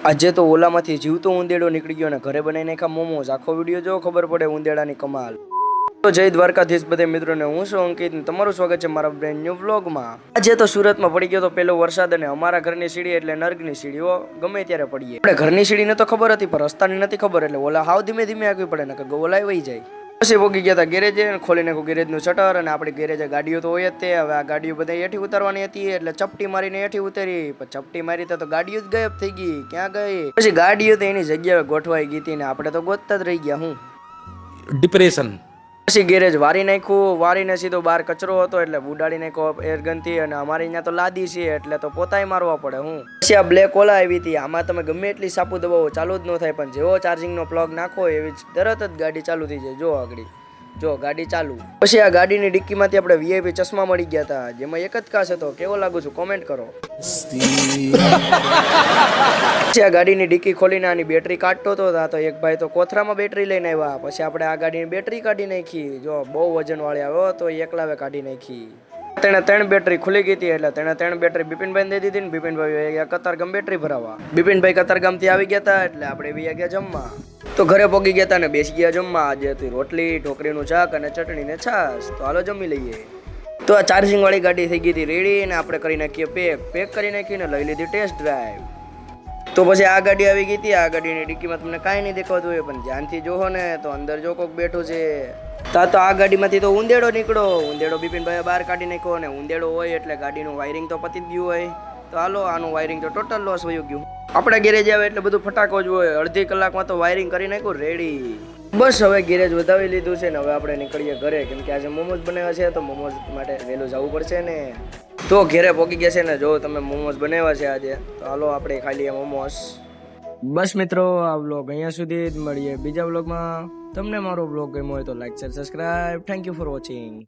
આજે તો ઓલામાંથી જીવતો ઉંદેડો નીકળી ગયો અને ઘરે બનાવી નાખ્યા મોમોઝ. આખો વિડીયો જો ખબર પડે ઉંદેડાની કમાલ. તો જય દ્વારકાધીશ બધે મિત્રોને, હું છું અંકિત, તમારું સ્વાગત છે મારા બ્રેન્ડ ન્યૂ વ્લોગમાં. આજે તો સુરતમાં પડી ગયો તો પેલો વરસાદ અને અમારા ઘરની સીડી એટલે નર્કની સીડીઓ ગમે ત્યારે પડીએ. આપણે ઘરની સીડીને તો ખબર હતી પણ રસ્તાની નથી ખબર, એટલે ઓલા હાવ ધીમે ધીમે આગવી પડે ને કે ઓલાય વહી જાય. પછી પોગી ગયા હતા ગેરેજે, ખોલી નાખ્યું ગેરેજનું શટર અને આપણે ગેરેજે ગાડીઓ તો હોય જ તે. હવે આ ગાડીઓ બધા હેઠી ઉતારવાની હતી એટલે ચપટી મારીને હેઠી ઉતારી. પણ ચપટી મારી તો ગાડીઓ જ ગાયબ થઈ ગઈ, ક્યાં ગઈ? પછી ગાડીઓ તો એની જગ્યાએ ગોઠવાઈ ગઈ હતી ને આપણે તો ગોતતા જ રહી ગયા. હું ડિપ્રેશન. પછી ગેરેજ વારી નાખ્યું, વારીને સીધો બહાર કચરો હતો એટલે ઉડાડી નાખ્યો એરગનથી. અને અમારે અહીંયા તો લાદી છે એટલે તો પોતાય મારવા પડે. હું પછી આ બ્લેક ઓલા આવી હતી, આમાં તમે ગમે એટલી સાપુ દબાવો ચાલુ જ ન થાય, પણ જેવો ચાર્જિંગનો પ્લગ નાખો એવી તરત જ ગાડી ચાલુ થઈ જાય. જો આગળ જો ગાડી ચાલુ. પછી આ ગાડીની ડિક્કીમાંથી આપણે વીઆઈપી ચશ્મા મળી ગયા હતા, જેમાં એક જ કાચ હતો. કેવો લાગુ છું કોમેન્ટ કરો. પછી આ ગાડીની ડિક્કી ખોલીને આની બેટરી કાઢતો હતો, તો એક ભાઈ તો કોથરામાં બેટરી લઈને આવ્યા. પછી આપણે આ ગાડીની બેટરી કાઢી નાખી. જો બહુ વજન વાળી આવ્યો તો એકલાવે કાઢી નાખી. તેને 3 બેટરી ખુલી ગઈ હતી એટલે તેને 3 બેટરી બિપિનભાઈ દઈ દીધી ને બિપિનભાઈ કતારગામ બેટરી ભરાવા. બિપિનભાઈ કતારગામથી આવી ગયા હતા એટલે આપણે બી ગયા જમવા. તો ઘરે પોગી ગયા હતા ને બેસી ગયા જમવા. આજે હતી રોટલી, ઢોકળીનું શાક અને ચટણી ને છાશ. તો હાલો જમી લઈએ. તો આ ચાર્જિંગ વાળી ગાડી થઈ ગઈ હતી રેડી ને આપણે કરી નાખીએ પેક કરી નાખીને લઈ લીધી ટેસ્ટ ડ્રાઈવ. તો પછી આ ગાડી આવી ગઈ હતી. આ ગાડીની ડિક્કીમાં તમને કાંઈ નહીં દેખાતું હોય, પણ ધ્યાનથી જોવો ને તો અંદર જો કોક બેઠું છે. તો આ ગાડીમાંથી તો ઉંદેડો નીકળો. ઉંદેડો બિપિનભાઈ બહાર કાઢી નાખ્યો. અને ઉંદેડો હોય એટલે ગાડીનું વાયરિંગ તો પતી જ ગયું હોય. તો હાલો આનું વાયરિંગ તો ટોટલ લોસ વયું ગયું. આપણે ગેરેજ આવે એટલે બધું ફટાકો જ હોય. અડધી કલાકમાં તો વાયરિંગ કરી નાખ્યું રેડી. બસ હવે ગેરેજ વધાવી લીધું છે ને હવે આપણે નીકળીએ ઘરે, કેમ કે આજે મોમોઝ બનાવ્યા છે તો મોમોઝ માટે વહેલું જવું પડશે ને. તો ઘેરે પોગી ગયા છે ને, જો તમે મોમોઝ બનાવ્યા છે આજે, તો હાલો આપણે ખાઈ લઈએ મોમોઝ. બસ મિત્રો, આ વ્લોગ અહીંયા સુધી જ. મળીએ બીજા વ્લોગમાં. તમને મારો વ્લોગ ગમ્યો હોય તો like, share, subscribe. Thank you for watching.